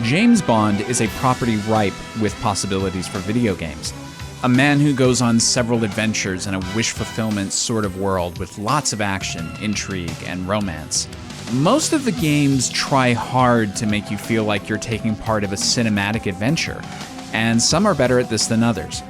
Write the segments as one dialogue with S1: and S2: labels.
S1: James Bond is a property ripe with possibilities for video games. A man who goes on several adventures in a wish fulfillment sort of world with lots of action, intrigue, and romance. Most of the games try hard to make you feel like you're taking part of a cinematic adventure, and some are better at this than others.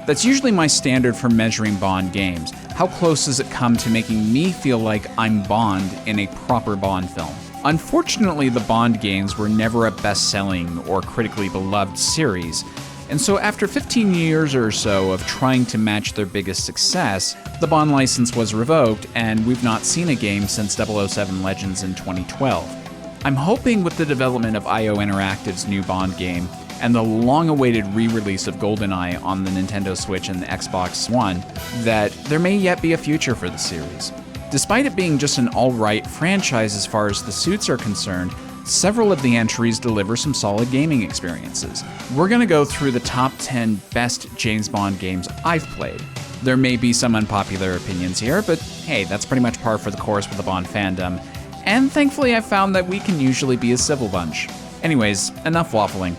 S1: That's usually my standard for measuring Bond games. How close does it come to making me feel like I'm Bond in a proper Bond film? Unfortunately, the Bond games were never a best-selling or critically beloved series, and so after 15 years or so of trying to match their biggest success, the Bond license was revoked, and we've not seen a game since 007 Legends in 2012. I'm hoping with the development of IO Interactive's new Bond game, and the long-awaited re-release of Goldeneye on the Nintendo Switch and the Xbox One, that there may yet be a future for the series. Despite it being just an alright franchise as far as the suits are concerned, several of the entries deliver some solid gaming experiences. We're going to go through the top 10 best James Bond games I've played. There may be some unpopular opinions here, but hey, that's pretty much par for the course with the Bond fandom, and thankfully I've found that we can usually be a civil bunch. Anyways, enough waffling.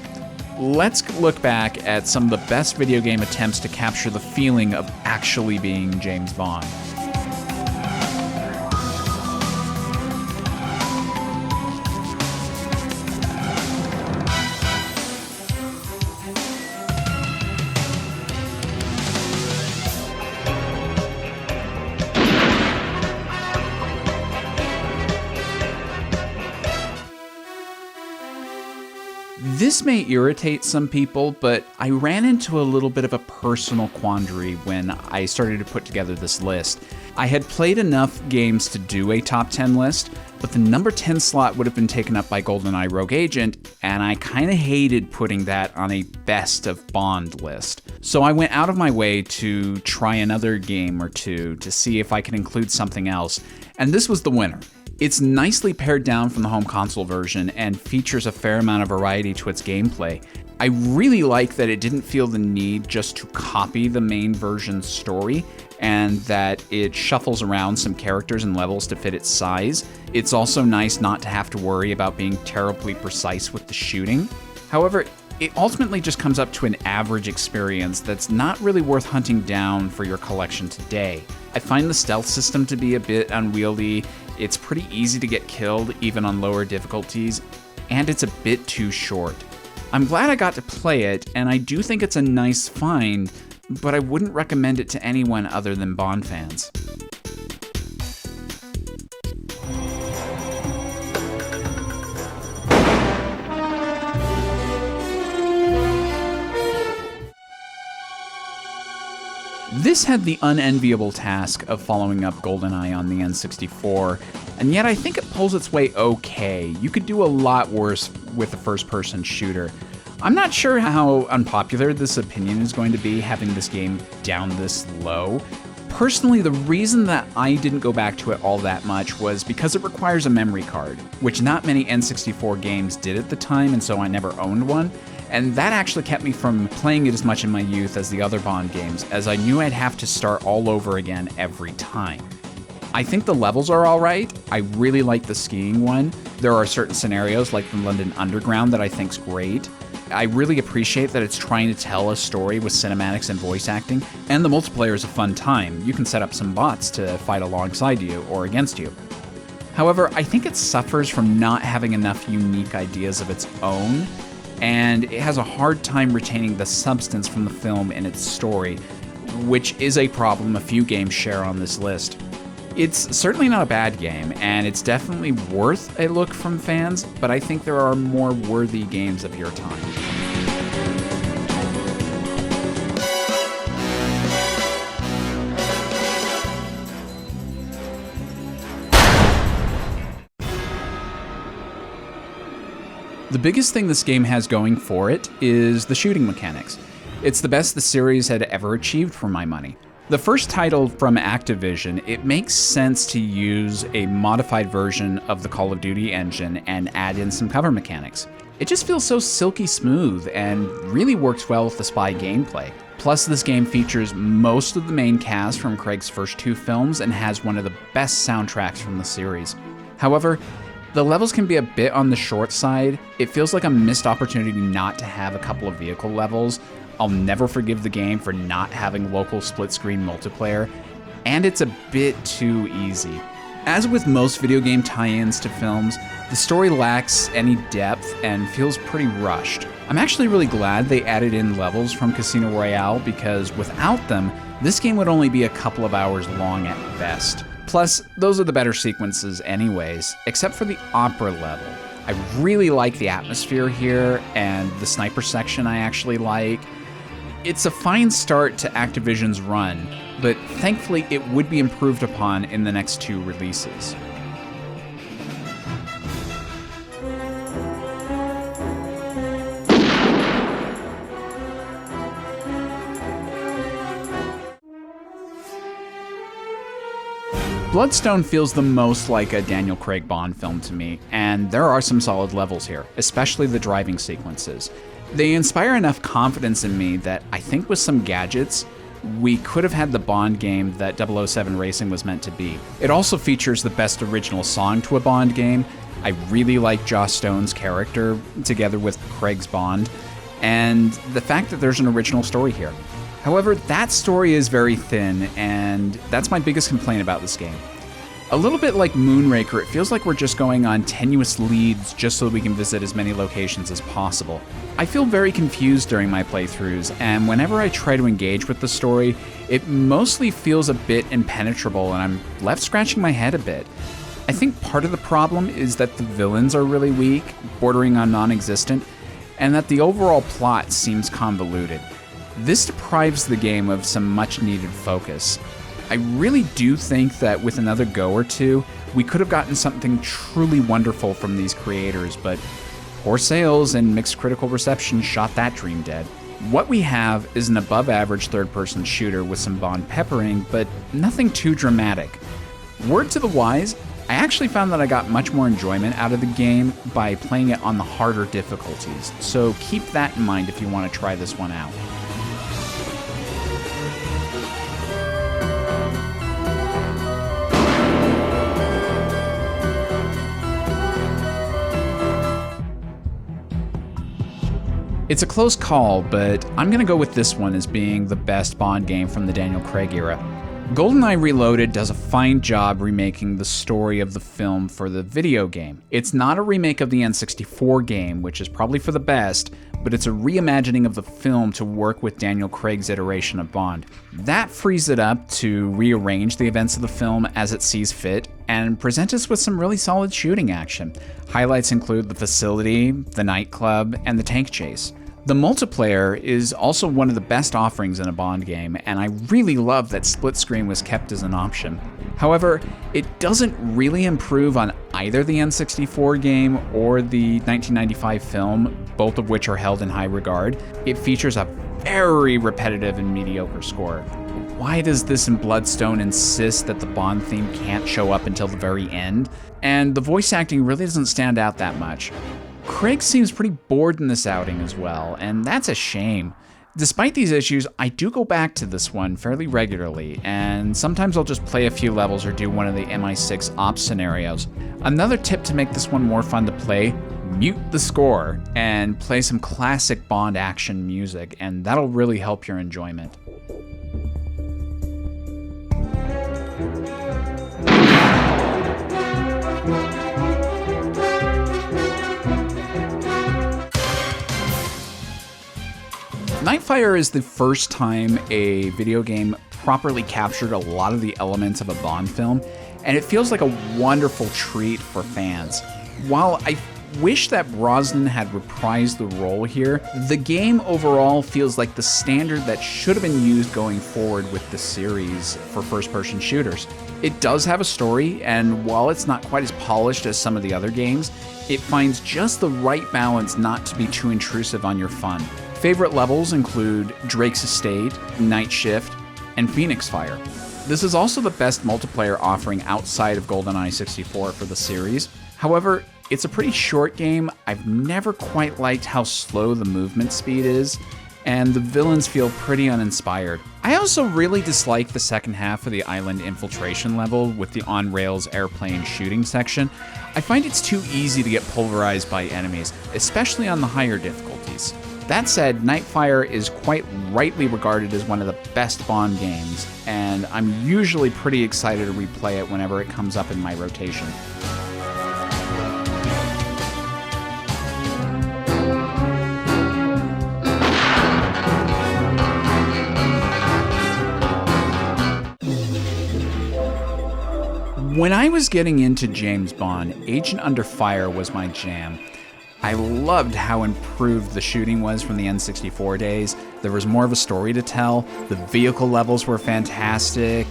S1: Let's look back at some of the best video game attempts to capture the feeling of actually being James Bond. This may irritate some people, but I ran into a little bit of a personal quandary when I started to put together this list. I had played enough games to do a top 10 list, but the number 10 slot would have been taken up by Goldeneye Rogue Agent, and I kind of hated putting that on a best of Bond list. So I went out of my way to try another game or two to see if I could include something else, and this was the winner. It's nicely pared down from the home console version and features a fair amount of variety to its gameplay. I really like that it didn't feel the need just to copy the main version's story, and that it shuffles around some characters and levels to fit its size. It's also nice not to have to worry about being terribly precise with the shooting. However, it ultimately just comes up to an average experience that's not really worth hunting down for your collection today. I find the stealth system to be a bit unwieldy. It's pretty easy to get killed, even on lower difficulties, and it's a bit too short. I'm glad I got to play it, and I do think it's a nice find, but I wouldn't recommend it to anyone other than Bond fans. This had the unenviable task of following up Goldeneye on the N64, and yet I think it pulls its weight okay. You could do a lot worse with a first-person shooter. I'm not sure how unpopular this opinion is going to be, having this game down this low. Personally, the reason that I didn't go back to it all that much was because it requires a memory card, which not many N64 games did at the time, and so I never owned one. And that actually kept me from playing it as much in my youth as the other Bond games, as I knew I'd have to start all over again every time. I think the levels are alright. I really like the skiing one. There are certain scenarios like the London Underground that I think's great. I really appreciate that it's trying to tell a story with cinematics and voice acting, and the multiplayer is a fun time. You can set up some bots to fight alongside you or against you. However, I think it suffers from not having enough unique ideas of its own, and it has a hard time retaining the substance from the film in its story, which is a problem a few games share on this list. It's certainly not a bad game, and it's definitely worth a look from fans, but I think there are more worthy games of your time. The biggest thing this game has going for it is the shooting mechanics. It's the best the series had ever achieved for my money. The first title from Activision, it makes sense to use a modified version of the Call of Duty engine and add in some cover mechanics. It just feels so silky smooth and really works well with the spy gameplay. Plus, this game features most of the main cast from Craig's first two films and has one of the best soundtracks from the series. However, The levels can be a bit on the short side. It feels like a missed opportunity not to have a couple of vehicle levels. I'll never forgive the game for not having local split-screen multiplayer, and it's a bit too easy. As with most video game tie-ins to films, the story lacks any depth and feels pretty rushed. I'm actually really glad they added in levels from Casino Royale because without them, this game would only be a couple of hours long at best. Plus, those are the better sequences anyways, except for the opera level. I really like the atmosphere here, and the sniper section I actually like. It's a fine start to Activision's run, but thankfully it would be improved upon in the next 2 releases. Bloodstone feels the most like a Daniel Craig Bond film to me, and there are some solid levels here, especially the driving sequences. They inspire enough confidence in me that I think with some gadgets, we could have had the Bond game that 007 Racing was meant to be. It also features the best original song to a Bond game. I really like Joss Stone's character, together with Craig's Bond, and the fact that there's an original story here. However, that story is very thin, and that's my biggest complaint about this game. A little bit like Moonraker, it feels like we're just going on tenuous leads just so we can visit as many locations as possible. I feel very confused during my playthroughs, and whenever I try to engage with the story, it mostly feels a bit impenetrable, and I'm left scratching my head a bit. I think part of the problem is that the villains are really weak, bordering on non-existent, and that the overall plot seems convoluted. This deprives the game of some much-needed focus. I really do think that with another go or two, we could have gotten something truly wonderful from these creators, but poor sales and mixed critical reception shot that dream dead. What we have is an above-average third-person shooter with some Bond peppering, but nothing too dramatic. Word to the wise, I actually found that I got much more enjoyment out of the game by playing it on the harder difficulties, so keep that in mind if you want to try this one out. It's a close call, but I'm gonna go with this one as being the best Bond game from the Daniel Craig era. Goldeneye Reloaded does a fine job remaking the story of the film for the video game. It's not a remake of the N64 game, which is probably for the best, but it's a reimagining of the film to work with Daniel Craig's iteration of Bond. That frees it up to rearrange the events of the film as it sees fit, and present us with some really solid shooting action. Highlights include the facility, the nightclub, and the tank chase. The multiplayer is also one of the best offerings in a Bond game, and I really love that split screen was kept as an option. However, it doesn't really improve on either the N64 game or the 1995 film, both of which are held in high regard. It features a very repetitive and mediocre score. Why does this in Bloodstone insist that the Bond theme can't show up until the very end? And the voice acting really doesn't stand out that much. Craig seems pretty bored in this outing as well, and that's a shame. Despite these issues, I do go back to this one fairly regularly, and sometimes I'll just play a few levels or do one of the MI6 ops scenarios. Another tip to make this one more fun to play: mute the score and play some classic Bond action music, and that'll really help your enjoyment. Nightfire is the first time a video game properly captured a lot of the elements of a Bond film, and it feels like a wonderful treat for fans. While I wish that Brosnan had reprised the role here, the game overall feels like the standard that should have been used going forward with the series for first-person shooters. It does have a story, and while it's not quite as polished as some of the other games, it finds just the right balance not to be too intrusive on your fun. Favorite levels include Drake's Estate, Night Shift, and Phoenix Fire. This is also the best multiplayer offering outside of GoldenEye 64 for the series. However, it's a pretty short game. I've never quite liked how slow the movement speed is, and the villains feel pretty uninspired. I also really dislike the second half of the island infiltration level with the on-rails airplane shooting section. I find it's too easy to get pulverized by enemies, especially on the higher difficulties. That said, Nightfire is quite rightly regarded as one of the best Bond games, and I'm usually pretty excited to replay it whenever it comes up in my rotation. When I was getting into James Bond, Agent Under Fire was my jam. I loved how improved the shooting was from the N64 days. There was more of a story to tell. The vehicle levels were fantastic.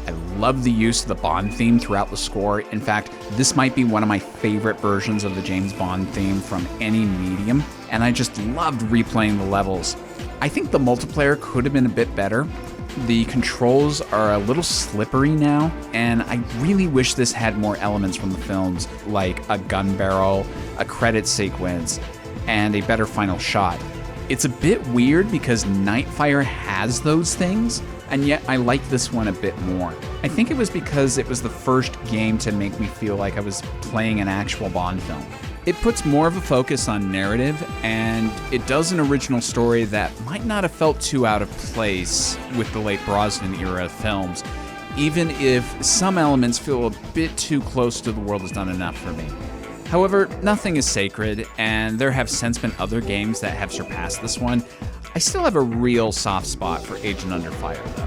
S1: I loved the use of the Bond theme throughout the score. In fact, this might be one of my favorite versions of the James Bond theme from any medium, and I just loved replaying the levels. I think the multiplayer could have been a bit better. The controls are a little slippery now, and I really wish this had more elements from the films, like a gun barrel, a credit sequence, and a better final shot. It's a bit weird because Nightfire has those things, and yet I like this one a bit more. I think it was because it was the first game to make me feel like I was playing an actual Bond film. It puts more of a focus on narrative, and it does an original story that might not have felt too out of place with the late Brosnan era films, even if some elements feel a bit too close to The World Has Done Enough for me. However, nothing is sacred, and there have since been other games that have surpassed this one. I still have a real soft spot for Agent Under Fire, though.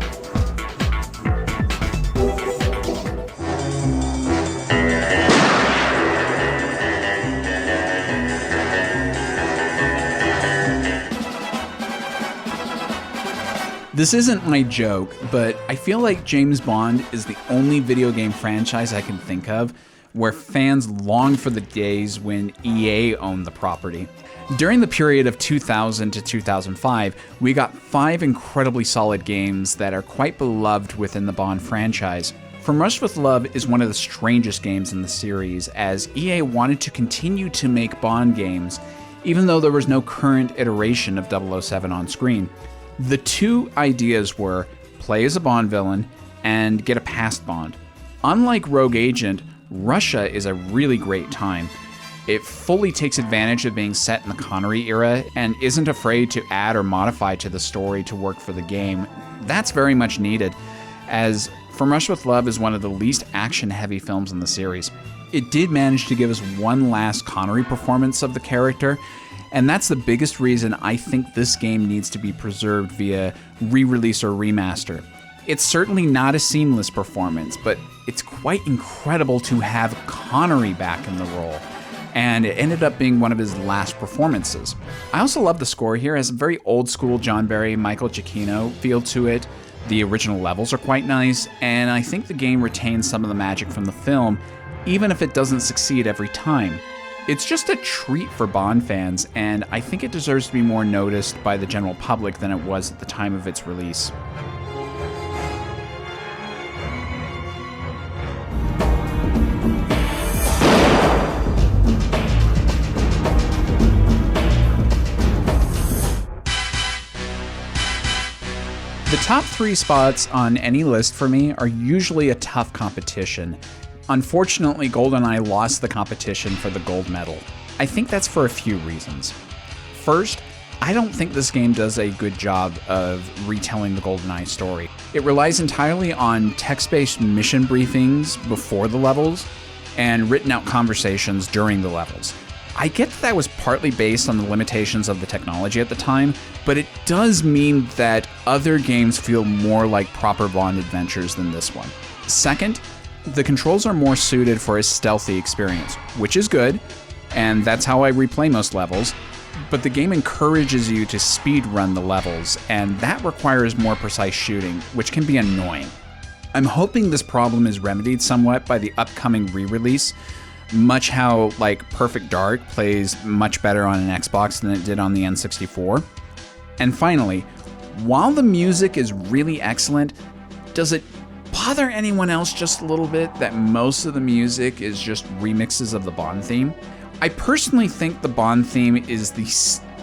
S1: This isn't my joke, but I feel like James Bond is the only video game franchise I can think of where fans long for the days when EA owned the property. During the period of 2000 to 2005, we got 5 incredibly solid games that are quite beloved within the Bond franchise. From Rushed with Love is one of the strangest games in the series, as EA wanted to continue to make Bond games, even though there was no current iteration of 007 on screen. The two ideas were play as a Bond villain and get a past Bond. Unlike Rogue Agent, Russia is a really great time. It fully takes advantage of being set in the Connery era and isn't afraid to add or modify to the story to work for the game. That's very much needed, as From Russia with Love is one of the least action-heavy films in the series. It did manage to give us one last Connery performance of the character, and that's the biggest reason I think this game needs to be preserved via re-release or remaster. It's certainly not a seamless performance, but it's quite incredible to have Connery back in the role, and it ended up being one of his last performances. I also love the score here. It has a very old-school John Barry, Michael Giacchino feel to it. The original levels are quite nice, and I think the game retains some of the magic from the film, even if it doesn't succeed every time. It's just a treat for Bond fans, and I think it deserves to be more noticed by the general public than it was at the time of its release. The top 3 spots on any list for me are usually a tough competition. Unfortunately, Goldeneye lost the competition for the gold medal. I think that's for a few reasons. First, I don't think this game does a good job of retelling the Goldeneye story. It relies entirely on text-based mission briefings before the levels and written out conversations during the levels. I get that was partly based on the limitations of the technology at the time, but it does mean that other games feel more like proper Bond adventures than this one. Second, the controls are more suited for a stealthy experience, which is good, and that's how I replay most levels, but the game encourages you to speedrun the levels, and that requires more precise shooting, which can be annoying. I'm hoping this problem is remedied somewhat by the upcoming re-release, much how like Perfect Dark plays much better on an Xbox than it did on the N64. And finally, while the music is really excellent, does it bother anyone else just a little bit that most of the music is just remixes of the Bond theme? I personally think the Bond theme is the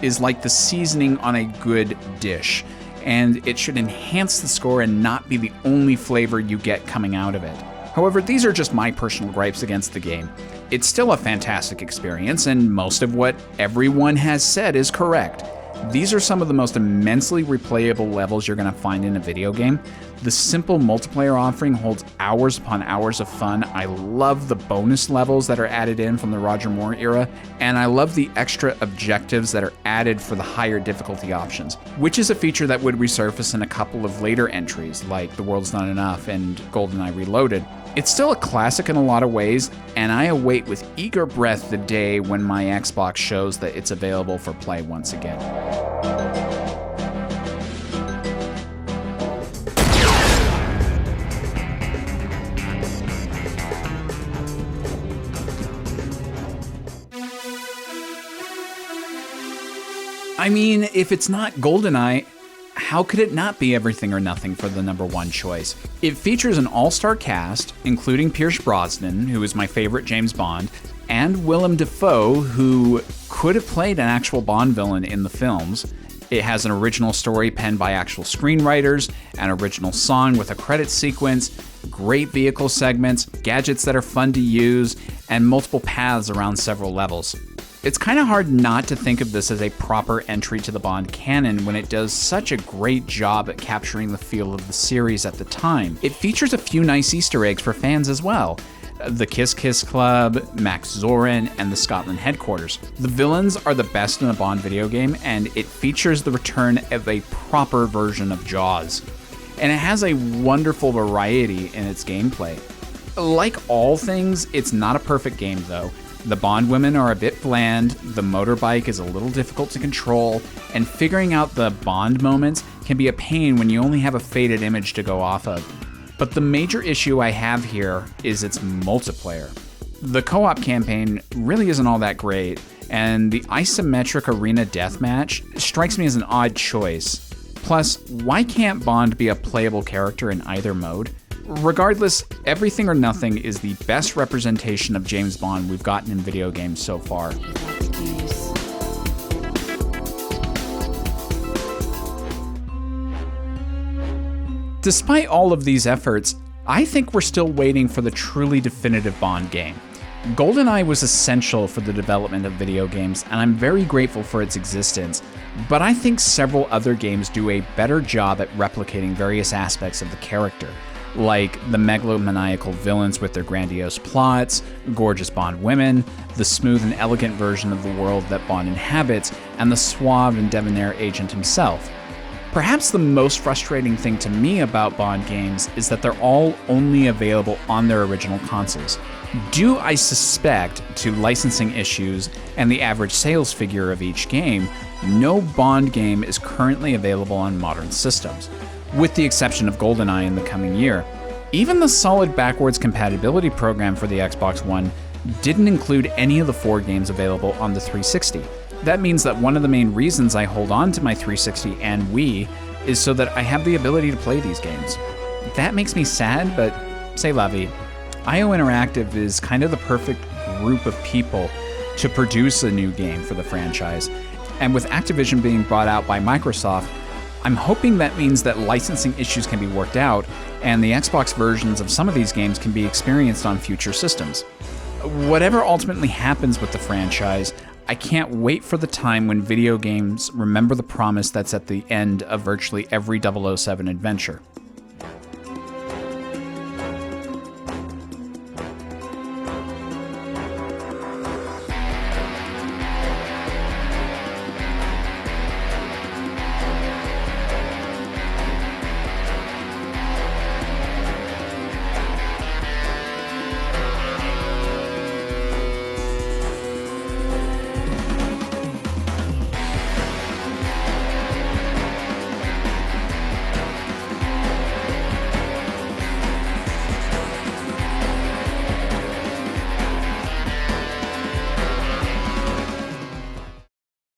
S1: is like the seasoning on a good dish, and it should enhance the score and not be the only flavor you get coming out of it. However, these are just my personal gripes against the game. It's still a fantastic experience, and most of what everyone has said is correct. These are some of the most immensely replayable levels you're going to find in a video game. The simple multiplayer offering holds hours upon hours of fun. I love the bonus levels that are added in from the Roger Moore era, and I love the extra objectives that are added for the higher difficulty options, which is a feature that would resurface in a couple of later entries, like The World's Not Enough and Goldeneye Reloaded. It's still a classic in a lot of ways, and I await with eager breath the day when my Xbox shows that it's available for play once again. I mean, if it's not Goldeneye, how could it not be everything or nothing for the #1 choice? It features an all-star cast, including Pierce Brosnan, who is my favorite James Bond, and Willem Dafoe, who could have played an actual Bond villain in the films. It has an original story penned by actual screenwriters, an original song with a credit sequence, great vehicle segments, gadgets that are fun to use, and multiple paths around several levels. It's kind of hard not to think of this as a proper entry to the Bond canon when it does such a great job at capturing the feel of the series at the time. It features a few nice Easter eggs for fans as well. The Kiss Kiss Club, Max Zorin, and the Scotland headquarters. The villains are the best in a Bond video game, and it features the return of a proper version of Jaws. And it has a wonderful variety in its gameplay. Like all things, it's not a perfect game though. The Bond women are a bit bland, the motorbike is a little difficult to control, and figuring out the Bond moments can be a pain when you only have a faded image to go off of. But the major issue I have here is its multiplayer. The co-op campaign really isn't all that great, and the isometric arena deathmatch strikes me as an odd choice. Plus, why can't Bond be a playable character in either mode? Regardless, Everything or Nothing is the best representation of James Bond we've gotten in video games so far. Despite all of these efforts, I think we're still waiting for the truly definitive Bond game. Goldeneye was essential for the development of video games, and I'm very grateful for its existence, but I think several other games do a better job at replicating various aspects of the character, like the megalomaniacal villains with their grandiose plots, gorgeous Bond women, the smooth and elegant version of the world that Bond inhabits, and the suave and debonair agent himself. Perhaps the most frustrating thing to me about Bond games is that they're all only available on their original consoles. Due, I suspect, to licensing issues and the average sales figure of each game, no Bond game is currently available on modern systems, with the exception of GoldenEye in the coming year. Even the solid backwards compatibility program for the Xbox One didn't include any of the 4 games available on the 360. That means that one of the main reasons I hold on to my 360 and Wii is so that I have the ability to play these games. That makes me sad, but c'est la vie. IO Interactive is kind of the perfect group of people to produce a new game for the franchise, and with Activision being bought out by Microsoft, I'm hoping that means that licensing issues can be worked out, and the Xbox versions of some of these games can be experienced on future systems. Whatever ultimately happens with the franchise, I can't wait for the time when video games remember the promise that's at the end of virtually every 007 adventure.